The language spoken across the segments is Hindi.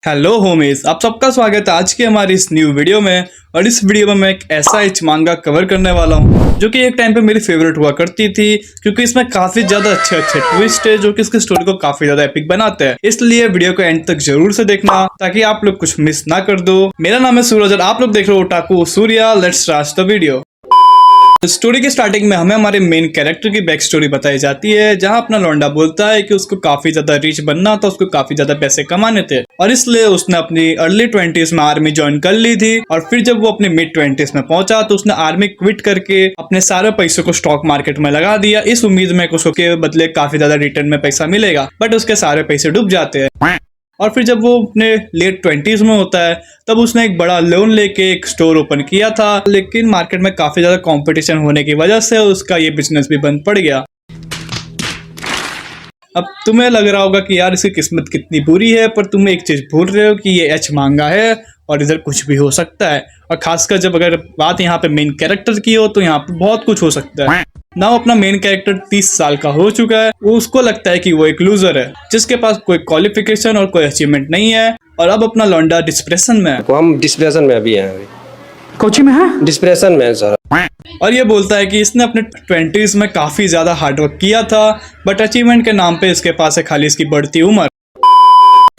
हेलो होमीज, आप सबका स्वागत है आज की हमारी इस न्यू वीडियो में। और इस वीडियो में मैं एक ऐसा एच मांगा कवर करने वाला हूँ जो कि एक टाइम पे मेरी फेवरेट हुआ करती थी, क्योंकि इसमें काफी ज्यादा अच्छे अच्छे ट्विस्ट है जो कि इसकी स्टोरी को काफी ज्यादा एपिक बनाते हैं। इसलिए वीडियो को एंड तक जरूर से देखना ताकि आप लोग कुछ मिस ना कर दो। मेरा नाम है सूरज और आप लोग देख रहे हो otaku Surya. Let's start the video. Story के स्टार्टिंग में हमें हमारे मेन कैरेक्टर की बैक स्टोरी बताई जाती है, जहां अपना लौंडा बोलता है कि उसको काफी ज्यादा रिच बनना था, उसको काफी ज्यादा पैसे कमाने थे और इसलिए उसने अपनी अर्ली 20s में आर्मी ज्वाइन कर ली थी। और फिर जब वो अपनी मिड 20s में पहुंचा तो उसने आर्मी क्विट करके अपने सारे पैसों को स्टॉक मार्केट में लगा दिया, इस उम्मीद में उसको के बदले काफी ज्यादा रिटर्न में पैसा मिलेगा। बट उसके सारे पैसे डूब जाते हैं। और फिर जब वो अपने लेट 20s में होता है तब उसने एक बड़ा लोन लेके एक स्टोर ओपन किया था, लेकिन मार्केट में काफी ज्यादा कंपटीशन होने की वजह से उसका ये बिजनेस भी बंद पड़ गया। अब तुम्हें लग रहा होगा कि यार इसकी किस्मत कितनी बुरी है, पर तुम एक चीज भूल रहे हो कि ये एच मांगा है और इधर कुछ भी हो सकता है। और खासकर जब अगर बात यहाँ पे मेन कैरेक्टर की हो तो यहाँ पे बहुत कुछ हो सकता है ना। अपना मेन कैरेक्टर 30 साल का हो चुका है, उसको लगता है कि वो एक लूजर है जिसके पास कोई क्वालिफिकेशन और कोई अचीवमेंट नहीं है। और अब अपना लौंडा डिस्प्रेशन में है। हम डिस्प्रेशन में अभी हैं। कोची में है? डिस्प्रेशन में है सर। और ये बोलता है कि इसने अपने 20s में काफी ज्यादा हार्डवर्क किया था, बट अचीवमेंट के नाम पे इसके पास है खाली इसकी बढ़ती उम्र।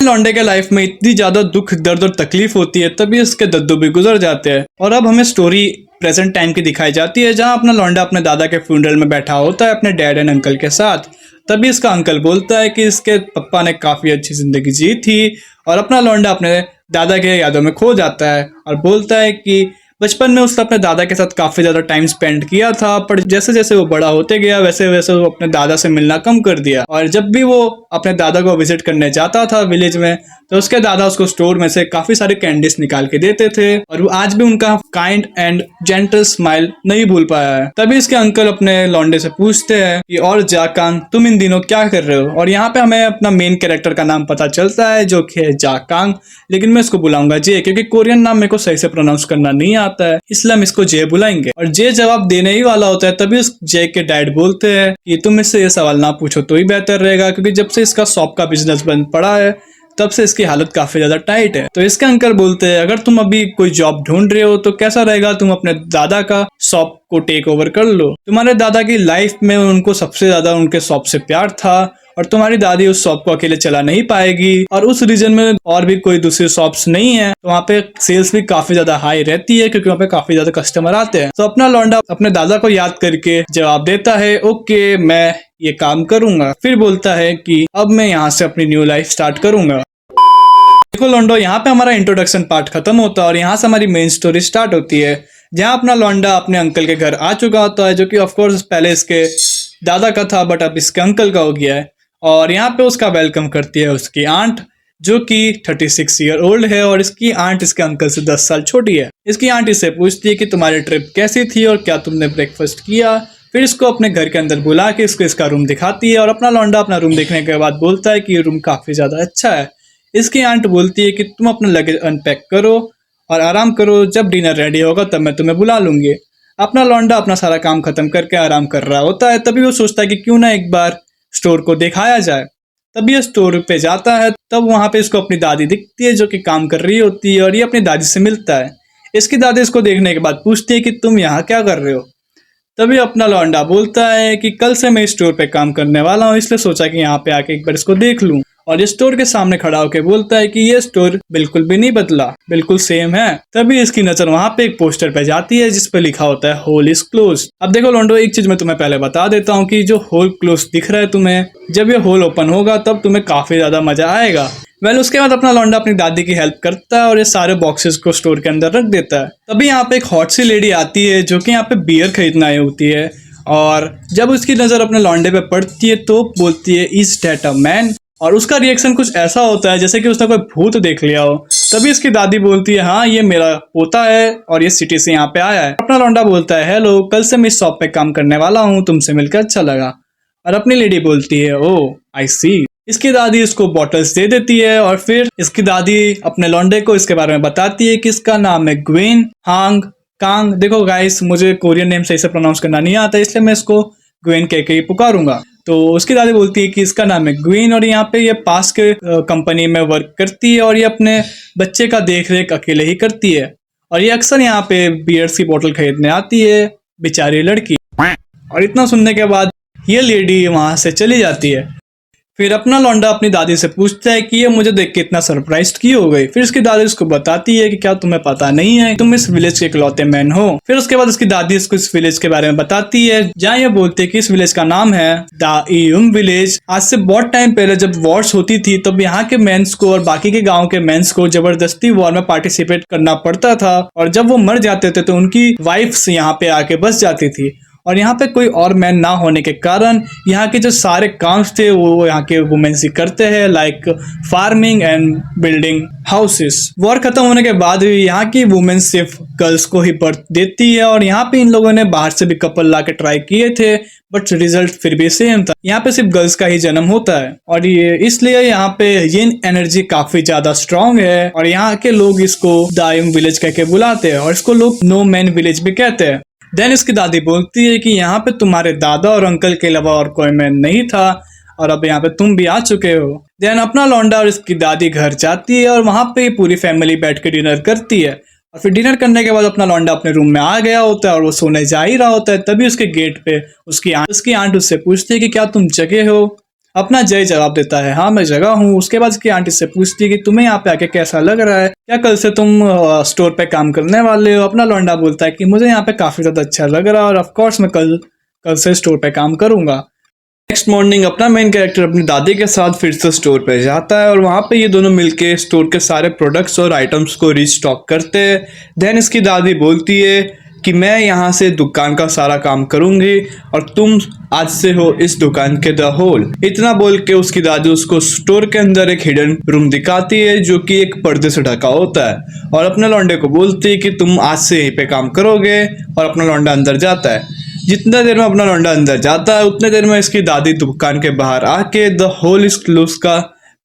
लौंडे के लाइफ में इतनी ज्यादा दुख दर्द और तकलीफ होती है तभी इसके दद्दू भी गुजर जाते हैं। और अब हमें स्टोरी प्रेजेंट टाइम की दिखाई जाती है, जहां अपना लौंडा अपने दादा के फ्यूनरल में बैठा होता है अपने डैड एंड अंकल के साथ। तभी इसका अंकल बोलता है कि इसके पप्पा ने काफी अच्छी जिंदगी जी थी। और अपना लौंडा अपने दादा के यादों में खो जाता है और बोलता है कि बचपन में उसने अपने दादा के साथ काफी ज्यादा टाइम स्पेंड किया था, पर जैसे जैसे वो बड़ा होते गया वैसे वैसे वो अपने दादा से मिलना कम कर दिया। और जब भी वो अपने दादा को विजिट करने जाता था विलेज में तो उसके दादा उसको स्टोर में से काफी सारे कैंडीज निकाल के देते थे और वो आज भी उनका काइंड एंड जेंटल स्माइल नहीं भूल पाया है। तभी इसके अंकल अपने लौंडे से पूछते हैं कि और जाकांग तुम इन दिनों क्या कर रहे हो। और यहाँ पे हमें अपना मेन कैरेक्टर का नाम पता चलता है जो कि है जाकांग, लेकिन मैं इसको बुलाऊंगा जे, क्योंकि कोरियन नाम मेरे को सही से प्रोनाउंस करना नहीं आता है, इसलिए हम इसको जे बुलाएंगे। और जे जवाब देने ही वाला होता है तभी उस जे के डैड बोलते हैं कि तुम इससे ये सवाल ना पूछो तो ही बेहतर रहेगा, क्योंकि जब से इसका शॉप का बिजनेस बंद पड़ा है तब से इसकी हालत काफी ज्यादा टाइट है। तो इसके अंकल बोलते हैं अगर तुम अभी कोई जॉब ढूंढ रहे हो तो कैसा रहेगा तुम अपने दादा का शॉप को टेक ओवर कर लो। तुम्हारे दादा की लाइफ में उनको सबसे ज्यादा उनके शॉप से प्यार था और तुम्हारी दादी उस शॉप को अकेले चला नहीं पाएगी और उस रीजन में और भी कोई दूसरी शॉप्स नहीं है, तो वहाँ पे सेल्स भी काफी ज्यादा हाई रहती है क्योंकि वहाँ पे काफी ज्यादा कस्टमर आते हैं। तो अपना लौंडा अपने दादा को याद करके जवाब देता है ओके मैं ये काम करूंगा। फिर बोलता है कि अब मैं यहाँ से अपनी न्यू लाइफ स्टार्ट करूंगा। देखो लौंडो, यहाँ पे हमारा इंट्रोडक्शन पार्ट खत्म होता है और यहाँ से हमारी मेन स्टोरी स्टार्ट होती है, जहाँ अपना लौंडा अपने अंकल के घर आ चुका होता है, जो कि ऑफ कोर्स पहले इसके दादा का था बट अब इसके अंकल का हो गया है। और यहाँ पे उसका वेलकम करती है उसकी आंट, जो कि 36 ईयर ओल्ड है और इसकी आंट इसके अंकल से 10 साल छोटी है। इसकी आंट इससे पूछती है कि तुम्हारी ट्रिप कैसी थी और क्या तुमने ब्रेकफास्ट किया। फिर इसको अपने घर के अंदर बुला के इसको इसका रूम दिखाती है और अपना लौंडा अपना रूम देखने के बाद बोलता है कि ये रूम काफी ज्यादा अच्छा है। इसकी आंट बोलती है कि तुम अपना लगेज अनपैक करो और आराम करो, जब डिनर रेडी होगा तब मैं तुम्हें बुला लूंगी। अपना लौंडा अपना सारा काम खत्म करके आराम कर रहा होता है, तभी वो सोचता है कि क्यों ना एक बार स्टोर को दिखाया जाए। तभी ये स्टोर पे जाता है, तब वहां पे इसको अपनी दादी दिखती है जो कि काम कर रही होती है और ये अपनी दादी से मिलता है। इसकी दादी इसको देखने के बाद पूछती है कि तुम यहाँ क्या कर रहे हो। तभी अपना लौंडा बोलता है कि कल से मैं स्टोर पे काम करने वाला हूँ, इसलिए सोचा कि यहाँ पे आके एक बार इसको देख लूं। और ये स्टोर के सामने खड़ा होकर बोलता है कि ये स्टोर बिल्कुल भी नहीं बदला, बिल्कुल सेम है। तभी इसकी नजर वहां पे एक पोस्टर पे जाती है जिस पे लिखा होता है होल इज क्लोज। अब देखो लौंडो, एक चीज मैं तुम्हें पहले बता देता हूँ कि जो होल क्लोज दिख रहा है तुम्हें, जब ये होल ओपन होगा तब तुम्हें काफी ज्यादा मजा आएगा। उसके बाद अपना लौंडा अपनी दादी की हेल्प करता है और ये सारे बॉक्सेस को स्टोर के अंदर रख देता है। तभी यहाँ पे एक हॉट सी लेडी आती है जो कि यहाँ पे बियर खरीदने आई होती है और जब उसकी नजर अपने लौंडे पे पड़ती है तो बोलती है इज दैट अ मैन। और उसका रिएक्शन कुछ ऐसा होता है जैसे कि उसने कोई भूत देख लिया हो। तभी इसकी दादी बोलती है हाँ ये मेरा पोता है और ये सिटी से यहाँ पे आया है। अपना लौंडा बोलता है हेलो, कल से मैं इस शॉप पे काम करने वाला हूँ, तुमसे मिलकर अच्छा लगा। और अपनी लेडी बोलती है ओ आई सी। इसकी दादी इसको बॉटल्स दे देती है और फिर इसकी दादी अपने लौंडे को इसके बारे में बताती है कि इसका नाम है ग्वेन हांग कांग। देखो गाइस, मुझे कोरियन नेम सही से प्रोनाउंस करना नहीं आता, इसलिए मैं इसको ग्वेन कह के ही पुकारूंगा। तो उसकी दादी बोलती है कि इसका नाम है ग्वीन और यहाँ पे ये पास के कंपनी में वर्क करती है और ये अपने बच्चे का देख रेख अकेले ही करती है और ये अक्सर यहाँ पे बियर्स की बोतल खरीदने आती है, बेचारी लड़की। और इतना सुनने के बाद ये लेडी वहाँ से चली जाती है। फिर अपना लौंडा अपनी दादी से पूछता है कि ये मुझे देख के इतना सरप्राइज क्यों हो गई। फिर उसकी दादी उसको बताती है कि क्या तुम्हें पता नहीं है, तुम इस विलेज के इकलौते मैन हो। फिर उसके बाद उसकी दादी उसको इस विलेज के बारे में बताती है, जहाँ ये बोलते हैं कि इस विलेज का नाम है द इयुम विलेज। आज से बहुत टाइम पहले जब वॉर्स होती थी तब यहाँ के मेंस को और बाकी के गाँव के मेंस को जबरदस्ती वॉर में पार्टिसिपेट करना पड़ता था और जब वो मर जाते थे तो उनकी वाइफ्स यहाँ पे आके बस जाती थी और यहाँ पे कोई और मैन ना होने के कारण यहाँ के जो सारे काम थे वो यहाँ के वुमेन्स ही करते हैं, like farming and building houses. War खत्म होने के बाद भी यहाँ की वुमेन्स सिर्फ गर्ल्स को ही बर्थ देती है और यहाँ पे इन लोगों ने बाहर से भी कपल ला के ट्राई किए थे बट रिजल्ट फिर भी सेम था। यहाँ पे सिर्फ गर्ल्स का ही जन्म होता है और ये इसलिए यहाँ पे यिन एनर्जी काफी ज्यादा स्ट्रांग है और यहाँ के लोग इसको द इयुम विलेज कह के बुलाते हैं और इसको लोग नो मैन विलेज भी कहते हैं। देन इसकी दादी बोलती है कि यहाँ पे तुम्हारे दादा और अंकल के अलावा और कोई मैन नहीं था और अब यहाँ पे तुम भी आ चुके हो। देन अपना लौंडा और इसकी दादी घर जाती है और वहाँ पे पूरी फैमिली बैठ के डिनर करती है और फिर डिनर करने के बाद अपना लौंडा अपने रूम में आ गया होता है और वो सोने जा ही रहा होता है। तभी उसके गेट पे उसकी आंट उससे पूछती है कि क्या तुम जगे हो। अपना जय जवाब देता है, हाँ मैं जगा हूँ। उसके बाद उसकी आंटी से पूछती है कि तुम्हें यहाँ पे आके कैसा लग रहा है, क्या कल से तुम स्टोर पे काम करने वाले हो। अपना लौंडा बोलता है कि मुझे यहाँ पे काफी ज्यादा अच्छा लग रहा है और ऑफ कोर्स मैं कल से स्टोर पे काम करूंगा। नेक्स्ट मॉर्निंग अपना मेन कैरेक्टर अपनी दादी के साथ फिर से स्टोर पे जाता है और वहाँ पे ये दोनों मिलके स्टोर के सारे प्रोडक्ट्स और आइटम्स को रीस्टॉक करते हैं। देन इसकी दादी बोलती है कि मैं यहाँ से दुकान का सारा काम करूंगी और तुम आज से हो इस दुकान के द होल। इतना बोल के उसकी दादी उसको स्टोर के अंदर एक हिडन रूम दिखाती है जो कि एक पर्दे से ढका होता है और अपने लौंडे को बोलती है कि तुम आज से यहीं पे काम करोगे और अपना लौंडा अंदर जाता है। जितना देर में अपना लौंडा अंदर जाता है उतने देर में इसकी दादी दुकान के बाहर आके द होल इज क्लोज का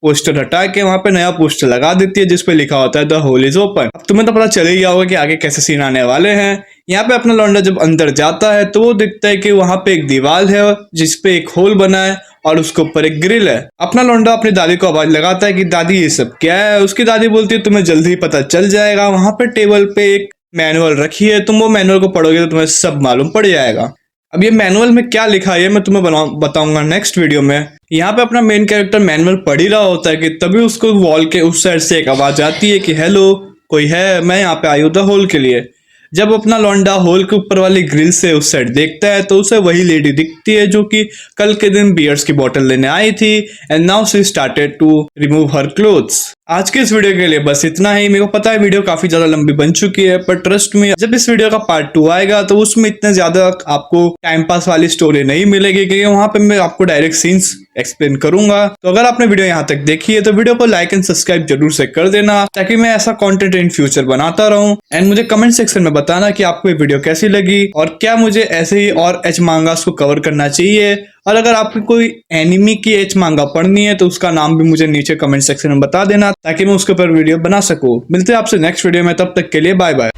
पोस्टर हटा के वहां पे नया पोस्टर लगा देती है जिसपे लिखा होता है द होल इज ओपन। अब तुम्हें तो पता चल ही गया होगा कि आगे कैसे सीन आने वाले हैं। यहाँ पे अपना लौंडा जब अंदर जाता है तो वो दिखता है कि वहां पे एक दीवार है जिसपे एक होल बना है और उसके ऊपर एक ग्रिल है। अपना लौंडा अपनी दादी को आवाज लगाता है कि दादी ये सब क्या है। उसकी दादी बोलती है तुम्हें जल्दी ही पता चल जाएगा, वहां पे टेबल पे एक मैनुअल रखी है, तुम वो मैनुअल को पढ़ोगे तो तुम्हें सब मालूम पड़ जाएगा। अब ये मैनुअल में क्या लिखा है मैं तुम्हें बताऊंगा नेक्स्ट वीडियो में। यहाँ पे अपना मेन कैरेक्टर मैनुअल पढ़ ही रहा होता है कि तभी उसको वॉल के उस साइड से एक आवाज आती है कि हेलो कोई है, मैं यहाँ पे आई हूँ द होल के लिए। जब अपना लौंडा होल के ऊपर वाली ग्रिल से उस साइड देखता है तो उसे वही लेडी दिखती है जो कि कल के दिन बियर्स की बोतल लेने आई थी and now she started to remove her clothes. आज के इस वीडियो के लिए बस इतना ही। मेरे को पता है वीडियो काफी ज्यादा लंबी बन चुकी है पर ट्रस्ट में जब इस वीडियो का पार्ट 2 आएगा तो उसमें इतने ज्यादा आपको टाइम पास वाली स्टोरी नहीं मिलेगी क्योंकि वहां पे मैं आपको डायरेक्ट सीन्स एक्सप्लेन करूंगा। तो अगर आपने वीडियो यहाँ तक देखी है तो वीडियो को लाइक एंड सब्सक्राइब जरूर से कर देना ताकि मैं ऐसा कंटेंट इन फ्यूचर बनाता रहूं। एंड मुझे कमेंट सेक्शन में बताना कि आपको ये वीडियो कैसी लगी और क्या मुझे ऐसे ही और एच मांगास को कवर करना चाहिए। और अगर आपको कोई एनिमी की एच मांगा पढ़नी है तो उसका नाम भी मुझे नीचे कमेंट सेक्शन में बता देना ताकि मैं उसके ऊपर वीडियो बना सकूं। मिलते हैं आपसे नेक्स्ट वीडियो में, तब तक के लिए बाय बाय।